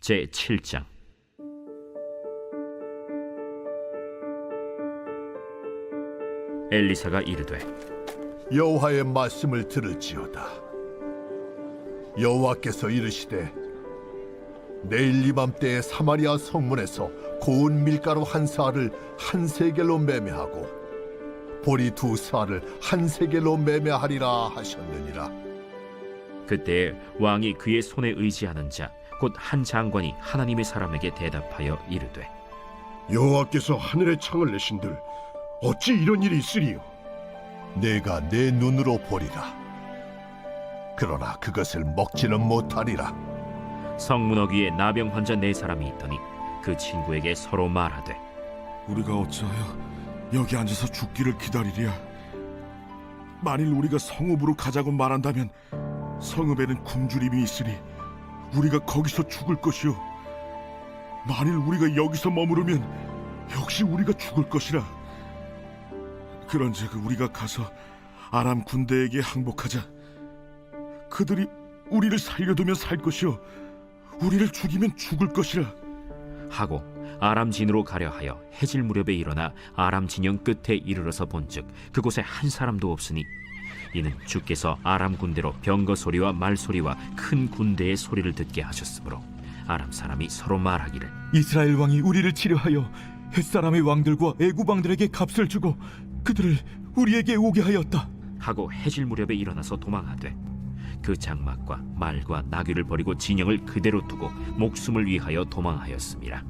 제7장. 엘리사가 이르되 여호와의 말씀을 들을지어다. 여호와께서 이르시되 내일 이맘때에 사마리아 성문에서 고운 밀가루 한 사알을 한 세겔로 매매하고 보리 두 사알을 한 세겔로 매매하리라 하셨느니라. 그때에 왕이 그의 손에 의지하는 자 곧 한 장관이 하나님의 사람에게 대답하여 이르되 여호와께서 하늘의 창을 내신들 어찌 이런 일이 있으리요? 내가 내 눈으로 보리라. 그러나 그것을 먹지는 못하리라. 성문역 위에 나병 환자 4사람이 있더니 그 친구에게 서로 말하되 우리가 어찌하여 여기 앉아서 죽기를 기다리랴? 만일 우리가 성읍으로 가자고 말한다면 성읍에는 굶주림이 있으니 우리가 거기서 죽을 것이요, 만일 우리가 여기서 머무르면 역시 우리가 죽을 것이라. 그런즉 우리가 가서 아람 군대에게 항복하자. 그들이 우리를 살려두면 살 것이요 우리를 죽이면 죽을 것이라 하고 아람 진으로 가려 하여 해질 무렵에 일어나 아람 진영 끝에 이르러서 본즉 그곳에 한 사람도 없으니 이는 주께서 아람 군대로 병거 소리와 말 소리와 큰 군대의 소리를 듣게 하셨으므로 아람 사람이 서로 말하기를 이스라엘 왕이 우리를 치려하여 햇사람의 왕들과 애굽 왕들에게 값을 주고 그들을 우리에게 오게 하였다 하고 해질 무렵에 일어나서 도망하되 그 장막과 말과 나귀를 버리고 진영을 그대로 두고 목숨을 위하여 도망하였습니다.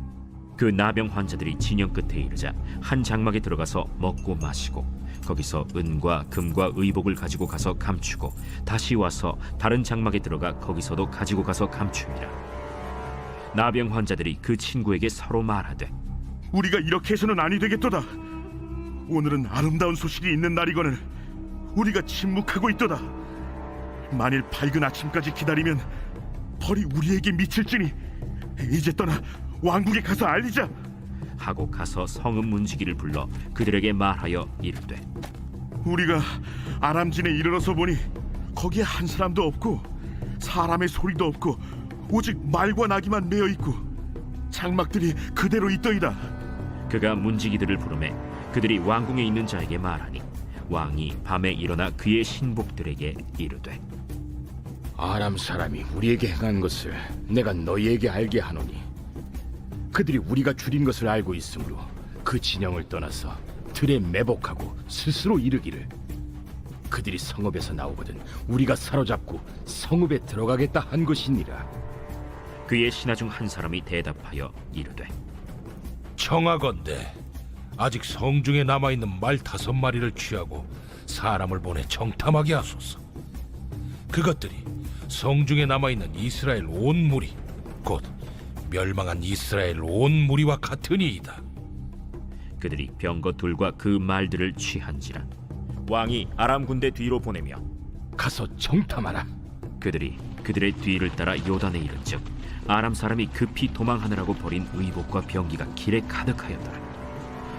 그 나병 환자들이 진영 끝에 이르자 한 장막에 들어가서 먹고 마시고 거기서 은과 금과 의복을 가지고 가서 감추고 다시 와서 다른 장막에 들어가 거기서도 가지고 가서 감춥니다. 나병 환자들이 그 친구에게 서로 말하되 우리가 이렇게 해서는 아니 되겠도다. 오늘은 아름다운 소식이 있는 날이거늘 우리가 침묵하고 있도다. 만일 밝은 아침까지 기다리면 벌이 우리에게 미칠지니 이제 떠나 왕국에 가서 알리자. 하고 가서 성읍 문지기를 불러 그들에게 말하여 이르되 우리가 아람진에 이르러서 보니 거기에 한 사람도 없고 사람의 소리도 없고 오직 말과 나귀만 메어 있고 장막들이 그대로 있더이다. 그가 문지기들을 부르매 그들이 왕궁에 있는 자에게 말하니 왕이 밤에 일어나 그의 신복들에게 이르되 아람 사람이 우리에게 행한 것을 내가 너희에게 알게 하노니 그들이 우리가 줄인 것을 알고 있으므로 그 진영을 떠나서 들에 매복하고 스스로 이르기를 그들이 성읍에서 나오거든 우리가 사로잡고 성읍에 들어가겠다 한 것이니라. 그의 신하 중 한 사람이 대답하여 이르되 청하건대 아직 성중에 남아있는 말 5마리를 취하고 사람을 보내 정탐하게 하소서. 그것들이 성중에 남아있는 이스라엘 온 무리 곧 멸망한 이스라엘 온 무리와 같으니이다. 그들이 병거 둘과 그 말들을 취한지라 왕이 아람 군대 뒤로 보내며 가서 정탐하라. 그들이 그들의 뒤를 따라 요단에 이른즉 아람 사람이 급히 도망하느라고 버린 의복과 병기가 길에 가득하였더라.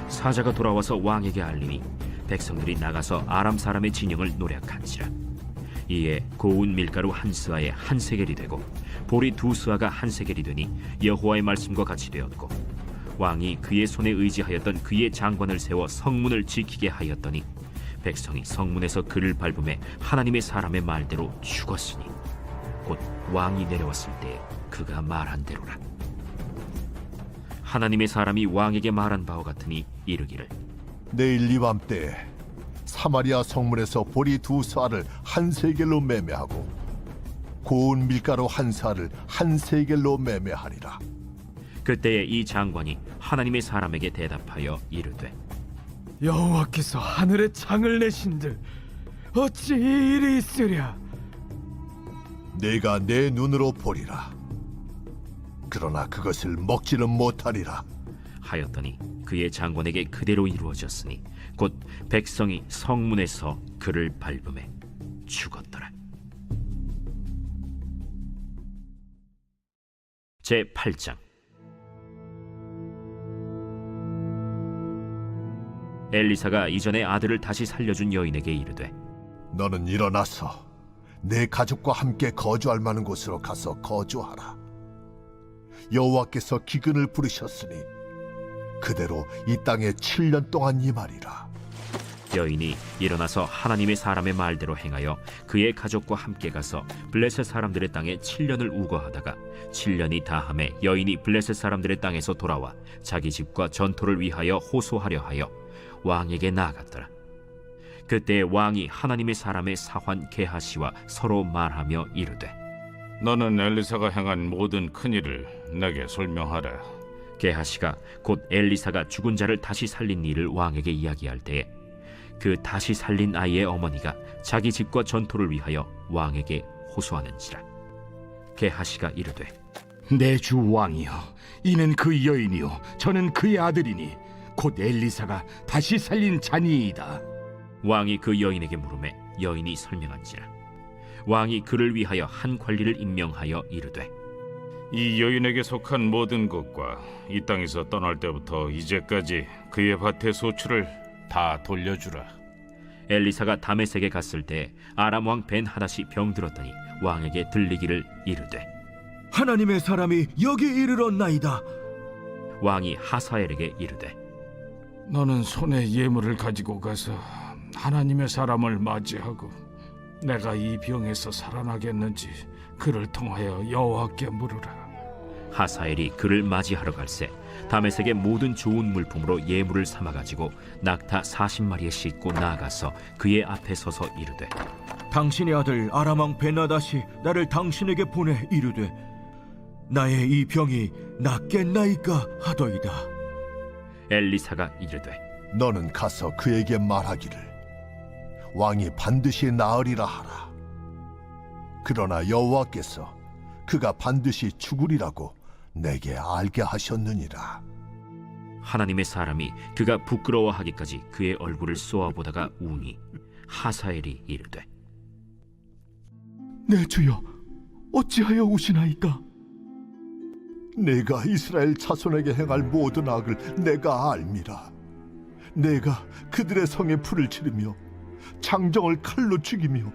사자가 돌아와서 왕에게 알리니 백성들이 나가서 아람 사람의 진영을 노략한지라. 이에 고운 밀가루 한 스아에 한 세겔이 되고 보리 2스아가 한 세겔이 되니 여호와의 말씀과 같이 되었고 왕이 그의 손에 의지하였던 그의 장관을 세워 성문을 지키게 하였더니 백성이 성문에서 그를 밟음에 하나님의 사람의 말대로 죽었으니 곧 왕이 내려왔을 때 그가 말한 대로라. 하나님의 사람이 왕에게 말한 바와 같으니 이르기를 내일 이맘때에 사마리아 성문에서 보리 2사알을 한 세겔로 매매하고 고운 밀가루 한 사알을 한 세겔로 매매하리라. 그때에 이 장관이 하나님의 사람에게 대답하여 이르되 여호와께서 하늘의 창을 내신들 어찌 이 일이 있으랴? 내가 내 눈으로 보리라. 그러나 그것을 먹지는 못하리라. 하였더니 그의 장관에게 그대로 이루어졌으니 곧 백성이 성문에서 그를 밟음에 죽었더라. 제8장. 엘리사가 이전에 아들을 다시 살려준 여인에게 이르되 너는 일어나서 내 가족과 함께 거주할 만한 곳으로 가서 거주하라. 여호와께서 기근을 부르셨으니 그대로 이 땅에 7년 동안 임하리라. 여인이 일어나서 하나님의 사람의 말대로 행하여 그의 가족과 함께 가서 블레셋 사람들의 땅에 7년을 우거하다가 7년이 다함에 여인이 블레셋 사람들의 땅에서 돌아와 자기 집과 전토를 위하여 호소하려 하여 왕에게 나아갔더라. 그때 왕이 하나님의 사람의 사환 게하시와 서로 말하며 이르되, 너는 엘리사가 행한 모든 큰일을 내게 설명하라. 게하시가 곧 엘리사가 죽은 자를 다시 살린 일을 왕에게 이야기할 때에 그 다시 살린 아이의 어머니가 자기 집과 전토를 위하여 왕에게 호소하는지라. 게하시가 이르되, 내 주 왕이여, 이는 그 여인이요 저는 그의 아들이니 곧 엘리사가 다시 살린 자니이다. 왕이 그 여인에게 물으매 여인이 설명한지라. 왕이 그를 위하여 한 관리를 임명하여 이르되, 이 여인에게 속한 모든 것과 이 땅에서 떠날 때부터 이제까지 그의 밭의 소출을 다 돌려주라. 엘리사가 다메섹에 갔을 때 아람 왕 벤하닷이 병들었더니 왕에게 들리기를 이르되, 하나님의 사람이 여기 이르렀나이다. 왕이 하사엘에게 이르되, 너는 손에 예물을 가지고 가서 하나님의 사람을 맞이하고 내가 이 병에서 살아나겠는지 그를 통하여 여호와께 물으라. 하사엘이 그를 맞이하러 갈새 다메섹의 모든 좋은 물품으로 예물을 삼아가지고 낙타 40마리에 싣고 나아가서 그의 앞에 서서 이르되, 당신의 아들 아람 왕 베나닷이 나를 당신에게 보내 이르되 나의 이 병이 낫겠나이까 하더이다. 엘리사가 이르되, 너는 가서 그에게 말하기를 왕이 반드시 나으리라 하라. 그러나 여호와께서 그가 반드시 죽으리라고 내게 알게 하셨느니라. 하나님의 사람이 그가 부끄러워하기까지 그의 얼굴을 쏘아보다가 우니 하사엘이 이르되, 내 주여, 어찌하여 우시나이까? 내가 이스라엘 자손에게 행할 모든 악을 내가 알미라. 내가 그들의 성에 불을 지르며 장정을 칼로 죽이며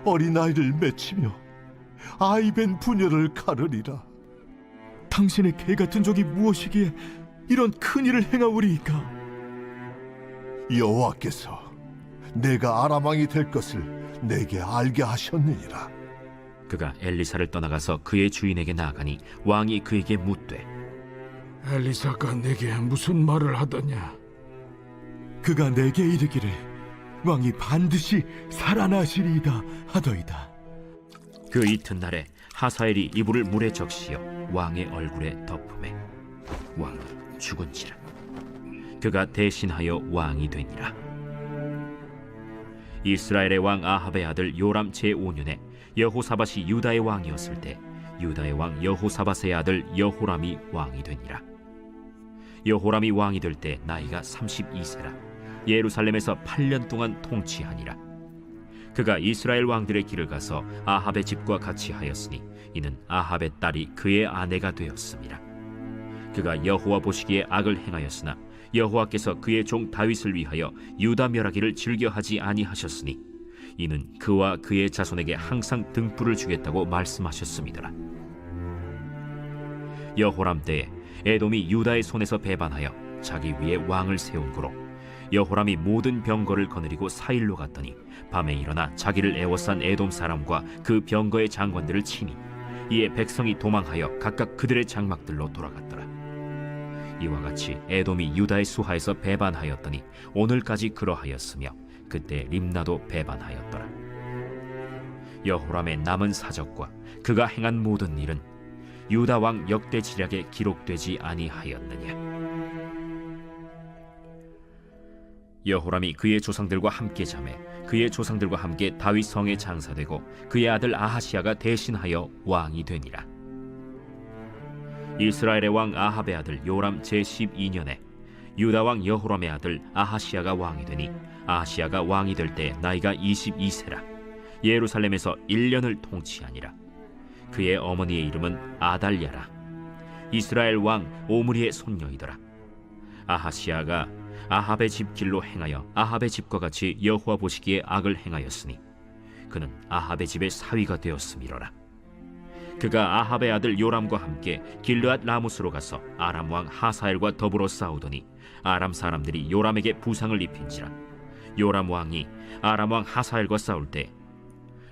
어린아이를 맺히며 아이벤 부녀를 가르리라. 당신의 개 같은 적이 무엇이기에 이런 큰 일을 행하오리이까? 여호와께서 내가 아람 왕이 될 것을 내게 알게 하셨느니라. 그가 엘리사를 떠나가서 그의 주인에게 나아가니 왕이 그에게 묻되, 엘리사가 내게 무슨 말을 하더냐? 그가 내게 이르기를 왕이 반드시 살아나시리이다 하더이다. 그 이튿날에 하사엘이 이불을 물에 적시어 왕의 얼굴에 덮음에 왕은 죽은지라. 그가 대신하여 왕이 되니라. 이스라엘의 왕 아합의 아들 요람 제5년에 여호사밧이 유다의 왕이었을 때 유다의 왕 여호사밧의 아들 여호람이 왕이 되니라. 여호람이 왕이 될 때 나이가 32세라. 예루살렘에서 8년 동안 통치하니라. 그가 이스라엘 왕들의 길을 가서 아합의 집과 같이 하였으니 이는 아합의 딸이 그의 아내가 되었음이라. 그가 여호와 보시기에 악을 행하였으나 여호와께서 그의 종 다윗을 위하여 유다 멸하기를 즐겨하지 아니하셨으니 이는 그와 그의 자손에게 항상 등불을 주겠다고 말씀하셨음이더라. 여호람 때에 에돔이 유다의 손에서 배반하여 자기 위에 왕을 세운 고로 여호람이 모든 병거를 거느리고 사일로 갔더니 밤에 일어나 자기를 애워싼 에돔 사람과 그 병거의 장관들을 치니 이에 백성이 도망하여 각각 그들의 장막들로 돌아갔더라. 이와 같이 에돔이 유다의 수하에서 배반하였더니 오늘까지 그러하였으며 그때 림나도 배반하였더라. 여호람의 남은 사적과 그가 행한 모든 일은 유다 왕 역대지략에 기록되지 아니하였느냐. 여호람이 그의 조상들과 함께 잠에 그의 조상들과 함께 다윗 성에 장사되고 그의 아들 아하시야가 대신하여 왕이 되니라. 이스라엘의 왕 아합의 아들 요람 제12년에 유다 왕 여호람의 아들 아하시야가 왕이 되니 아하시야가 왕이 될 때 나이가 22세라. 예루살렘에서 1년을 통치하니라. 그의 어머니의 이름은 아달랴라. 이스라엘 왕 오므리의 손녀이더라. 아하시야가 아합의 집 길로 행하여 아합의 집과 같이 여호와 보시기에 악을 행하였으니 그는 아합의 집의 사위가 되었음이로라. 그가 아합의 아들 요람과 함께 길르앗 라모스로 가서 아람 왕 하사엘과 더불어 싸우더니 아람 사람들이 요람에게 부상을 입힌지라. 요람 왕이 아람 왕 하사엘과 싸울 때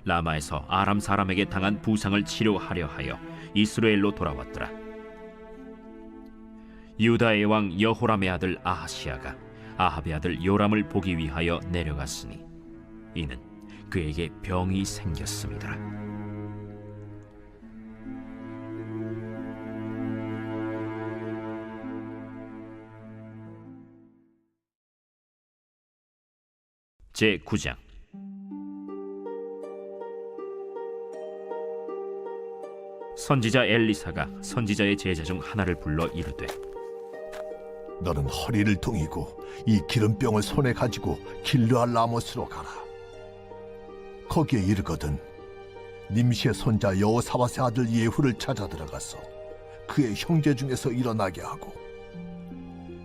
라마에서 아람 사람에게 당한 부상을 치료하려 하여 이스라엘로 돌아왔더라. 유다의 왕 여호람의 아들 아하시아가 아합의 아들 요람을 보기 위하여 내려갔으니 이는 그에게 병이 생겼습니다. 제9장. 선지자 엘리사가 선지자의 제자 중 하나를 불러 이르되, 너는 허리를 동이고 이 기름병을 손에 가지고 길르앗 라모스로 가라. 거기에 이르거든 님시의 손자 여호사밧의 아들 예후를 찾아 들어가서 그의 형제 중에서 일어나게 하고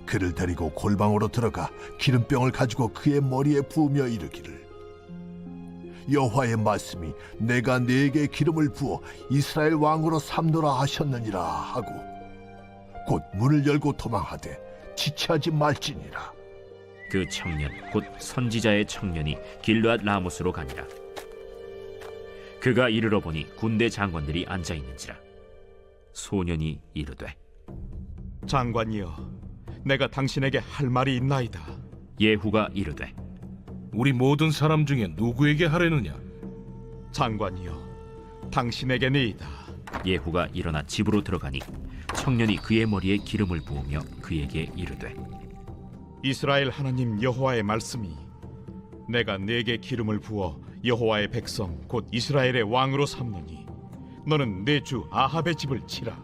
그를 데리고 골방으로 들어가 기름병을 가지고 그의 머리에 부으며 이르기를, 여호와의 말씀이 내가 네게 기름을 부어 이스라엘 왕으로 삼노라 하셨느니라 하고 곧 문을 열고 도망하되 지체하지 말지니라. 그 청년 곧 선지자의 청년이 길르앗 라모스로 가니라. 그가 이르러 보니 군대 장관들이 앉아 있는지라. 소년이 이르되, 장관이여, 내가 당신에게 할 말이 있나이다. 예후가 이르되, 우리 모든 사람 중에 누구에게 하려느냐? 장관이여, 당신에게니이다. 예후가 일어나 집으로 들어가니 청년이 그의 머리에 기름을 부으며 그에게 이르되, 이스라엘 하나님 여호와의 말씀이 내가 네게 기름을 부어 여호와의 백성 곧 이스라엘의 왕으로 삼느니 너는 내 주 아합의 집을 치라.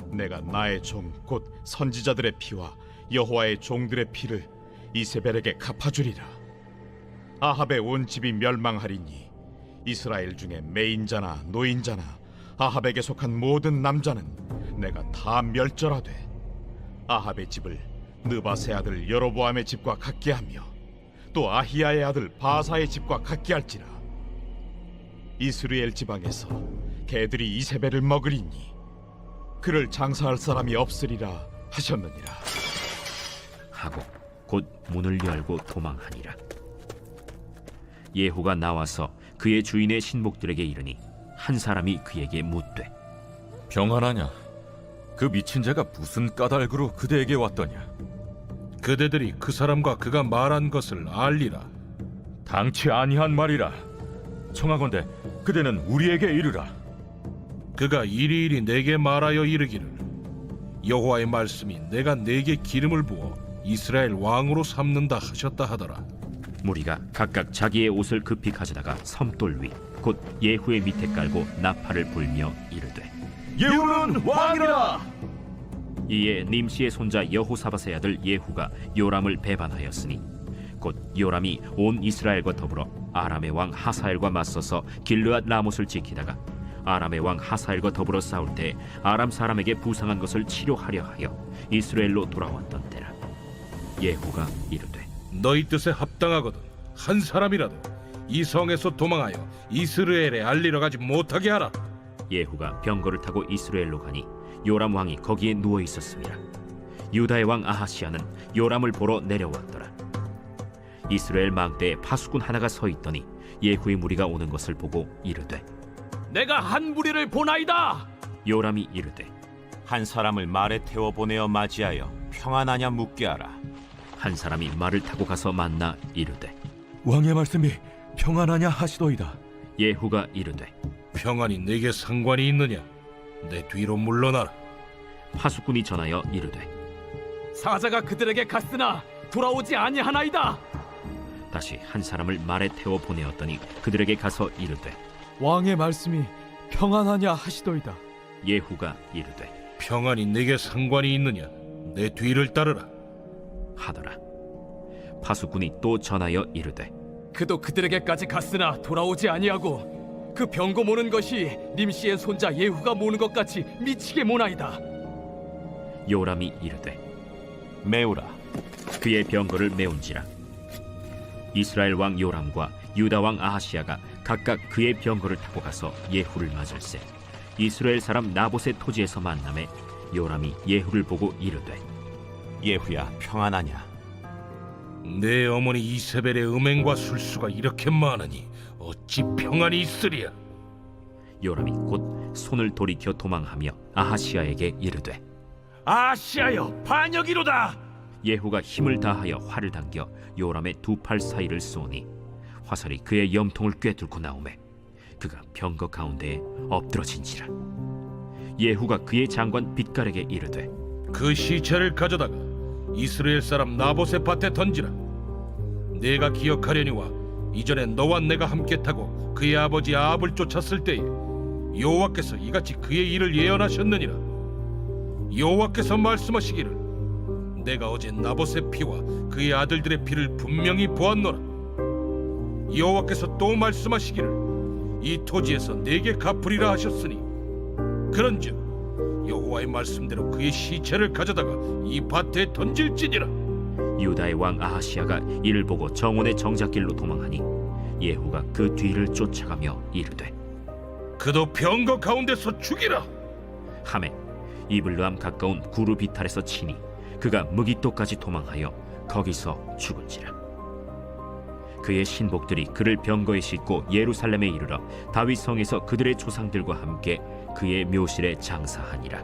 내가 나의 종 곧 선지자들의 피와 여호와의 종들의 피를 이세벨에게 갚아주리라. 아합의 온 집이 멸망하리니 이스라엘 중에 매인자나 노인자나 아합에게 속한 모든 남자는 내가 다 멸절하되 아합의 집을 느바세 아들 여로보암의 집과 같게 하며 또 아히야의 아들 바사의 집과 같게 할지라. 이스라엘 지방에서 개들이 이세벨을 먹으리니 그를 장사할 사람이 없으리라 하셨느니라. 하고 곧 문을 열고 도망하니라. 예후가 나와서 그의 주인의 신복들에게 이르니 한 사람이 그에게 묻되, 평안하냐? 그 미친 자가 무슨 까닭으로 그대에게 왔더냐? 그대들이 그 사람과 그가 말한 것을 알리라. 당치 아니한 말이라. 청하건대 그대는 우리에게 이르라. 그가 이리이리 내게 말하여 이르기를, 여호와의 말씀이 내가 네게 기름을 부어 이스라엘 왕으로 삼는다 하셨다 하더라. 무리가 각각 자기의 옷을 급히 가져다가 섬돌 위 곧 예후의 밑에 깔고 나팔을 불며 이르되, 예후는 왕이라. 이에 님시의 손자 여호사밧의 아들 예후가 요람을 배반하였으니 곧 요람이 온 이스라엘과 더불어 아람의 왕 하사엘과 맞서서 길르앗 라못을 지키다가 아람의 왕 하사엘과 더불어 싸울 때 아람 사람에게 부상한 것을 치료하려 하여 이스라엘로 돌아왔던 때라. 예후가 이르되, 너희 뜻에 합당하거든 한 사람이라도 이 성에서 도망하여 이스라엘에 알리러 가지 못하게 하라. 예후가 병거를 타고 이스라엘로 가니 요람 왕이 거기에 누워 있었습니다. 유다의 왕 아하시아는 요람을 보러 내려왔더라. 이스라엘 망대에 파수꾼 하나가 서 있더니 예후의 무리가 오는 것을 보고 이르되, 내가 한 무리를 보나이다. 요람이 이르되, 한 사람을 말에 태워 보내어 맞이하여 평안하냐 묻게 하라. 한 사람이 말을 타고 가서 만나 이르되, 왕의 말씀이 평안하냐 하시도이다. 예후가 이르되, 평안이 내게 상관이 있느냐? 내 뒤로 물러나라. 파수꾼이 전하여 이르되, 사자가 그들에게 갔으나 돌아오지 아니하나이다. 다시 한 사람을 말에 태워 보내었더니 그들에게 가서 이르되, 왕의 말씀이 평안하냐 하시도이다. 예후가 이르되, 평안이 내게 상관이 있느냐? 내 뒤를 따르라. 하더라. 파수꾼이 또 전하여 이르되, 그도 그들에게까지 갔으나 돌아오지 아니하고 그 병거 모는 것이 님시의 손자 예후가 모는 것 같이 미치게 모나이다. 요람이 이르되, 메우라. 그의 병거를 메운지라. 이스라엘 왕 요람과 유다 왕 아하시아가 각각 그의 병거를 타고 가서 예후를 맞을세 이스라엘 사람 나봇의 토지에서 만남에 요람이 예후를 보고 이르되 예후야, 평안하냐? 내 어머니 이세벨의 음행과 술수가 이렇게 많으니 어찌 평안이 있으랴? 요람이 곧 손을 돌이켜 도망하며 아하시아에게 이르되 아시아여, 반역이로다. 예후가 힘을 다하여 활을 당겨 요람의 두 팔 사이를 쏘니 화살이 그의 염통을 꿰뚫고 나오매 그가 병거 가운데에 엎드러진지라. 예후가 그의 장관 빛깔에게 이르되 그 시체를 가져다가 이스라엘 사람 나봇의 밭에 던지라. 내가 기억하려니와 이전에 너와 내가 함께 타고 그의 아버지 아합을 쫓았을 때에 여호와께서 이같이 그의 일을 예언하셨느니라. 여호와께서 말씀하시기를 내가 어제 나봇의 피와 그의 아들들의 피를 분명히 보았노라. 여호와께서 또 말씀하시기를 이 토지에서 내게 갚으리라 하셨으니 그런즉 여호와의 말씀대로 그의 시체를 가져다가 이 밭에 던질지니라. 유다의 왕 아하시아가 이를 보고 정원의 정작길로 도망하니 예후가 그 뒤를 쫓아가며 이르되 그도 병거 가운데서 죽이라. 하매 이블르함 가까운 구르 비탈에서 치니 그가 무기토까지 도망하여 거기서 죽은지라. 그의 신복들이 그를 병거에 싣고 예루살렘에 이르러 다윗 성에서 그들의 조상들과 함께 그의 묘실에 장사하니라.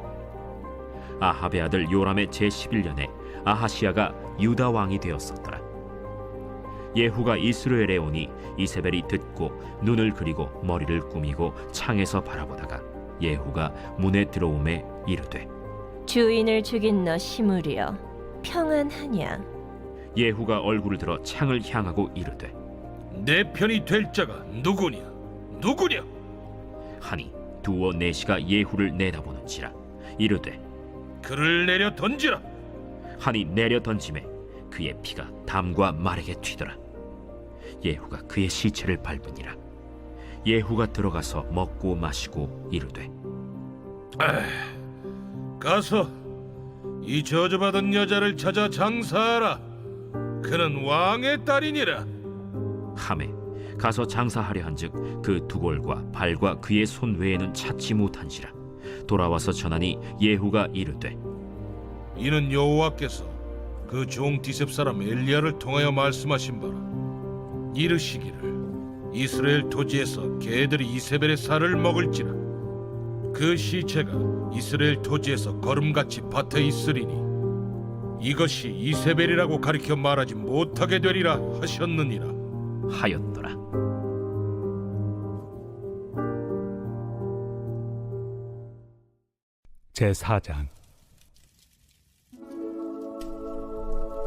아합의 아들 요람의 제11년에 아하시아가 유다 왕이 되었었더라. 예후가 이스라엘에 오니 이세벨이 듣고 눈을 그리고 머리를 꾸미고 창에서 바라보다가 예후가 문에 들어오매 이르되 주인을 죽인 너 시므리여, 평안하냐? 예후가 얼굴을 들어 창을 향하고 이르되 내 편이 될 자가 누구냐? 누구냐? 하니 두어 내시가 예후를 내다보는지라. 이르되 그를 내려 던지라. 하니 내려 던짐에 그의 피가 담과 말에게 튀더라. 예후가 그의 시체를 밟으니라. 예후가 들어가서 먹고 마시고 이르되 가서 이 저주받은 여자를 찾아 장사하라. 그는 왕의 딸이니라. 하매 가서 장사하려 한즉 그 두골과 발과 그의 손 외에는 찾지 못한지라. 돌아와서 전하니 예후가 이르되 이는 여호와께서 그 종 디셉 사람 엘리야를 통하여 말씀하신 바라. 이르시기를 이스라엘 토지에서 개들이 이세벨의 살을 먹을지라. 그 시체가 이스라엘 토지에서 거름같이 밭에 있으리니 이것이 이세벨이라고 가리켜 말하지 못하게 되리라 하셨느니라 하였더라. 제4장.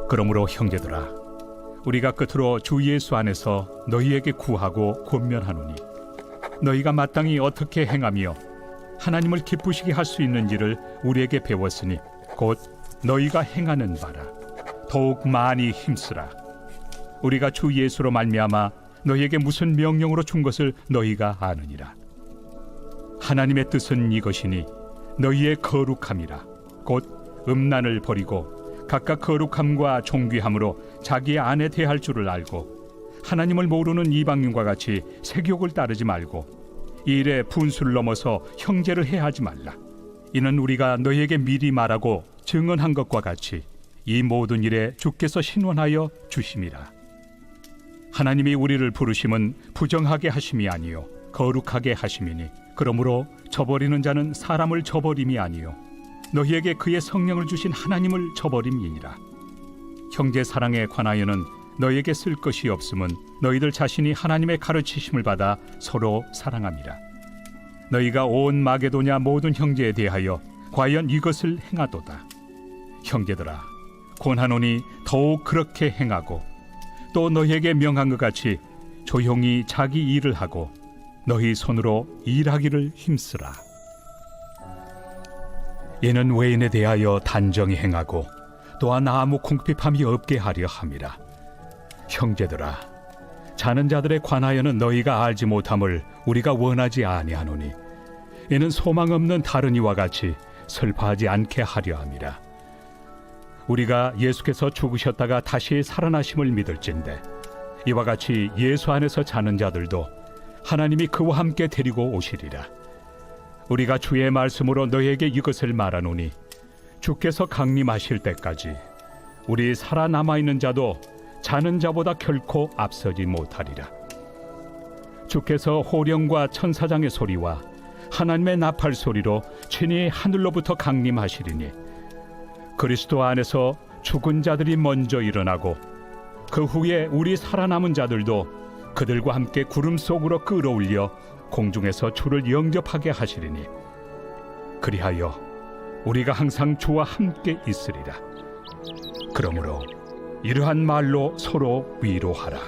그러므로 형제들아, 우리가 끝으로 주 예수 안에서 너희에게 구하고 권면하노니 너희가 마땅히 어떻게 행하며 하나님을 기쁘시게 할 수 있는지를 우리에게 배웠으니 곧 너희가 행하는 바라. 더욱 많이 힘쓰라. 우리가 주 예수로 말미암아 너희에게 무슨 명령으로 준 것을 너희가 아느니라. 하나님의 뜻은 이것이니 너희의 거룩함이라. 곧 음란을 버리고 각각 거룩함과 존귀함으로 자기의 아내 대할 줄을 알고 하나님을 모르는 이방인과 같이 세욕을 따르지 말고 이 일에 분수를 넘어서 형제를 해하지 말라. 이는 우리가 너희에게 미리 말하고 증언한 것과 같이 이 모든 일에 주께서 신원하여 주심이라. 하나님이 우리를 부르심은 부정하게 하심이 아니요 거룩하게 하심이니 그러므로 저버리는 자는 사람을 저버림이 아니요 너희에게 그의 성령을 주신 하나님을 저버림이니라. 형제 사랑에 관하여는 너희에게 쓸 것이 없음은 너희들 자신이 하나님의 가르치심을 받아 서로 사랑함이라. 너희가 온 마게도냐 모든 형제에 대하여 과연 이것을 행하도다. 형제들아, 권하노니 더욱 그렇게 행하고 또 너희에게 명한 것 같이 조용히 자기 일을 하고 너희 손으로 일하기를 힘쓰라. 이는 외인에 대하여 단정히 행하고 또한 아무 궁핍함이 없게 하려 함이라. 형제들아, 자는 자들에 관하여는 너희가 알지 못함을 우리가 원하지 아니하노니 이는 소망 없는 다른 이와 같이 슬퍼하지 않게 하려 함이라. 우리가 예수께서 죽으셨다가 다시 살아나심을 믿을진대 이와 같이 예수 안에서 자는 자들도 하나님이 그와 함께 데리고 오시리라. 우리가 주의 말씀으로 너희에게 이것을 말하노니 주께서 강림하실 때까지 우리 살아남아 있는 자도 자는 자보다 결코 앞서지 못하리라. 주께서 호령과 천사장의 소리와 하나님의 나팔 소리로 친히 하늘로부터 강림하시리니 그리스도 안에서 죽은 자들이 먼저 일어나고 그 후에 우리 살아남은 자들도 그들과 함께 구름 속으로 끌어올려 공중에서 주를 영접하게 하시리니 그리하여 우리가 항상 주와 함께 있으리라. 그러므로 이러한 말로 서로 위로하라.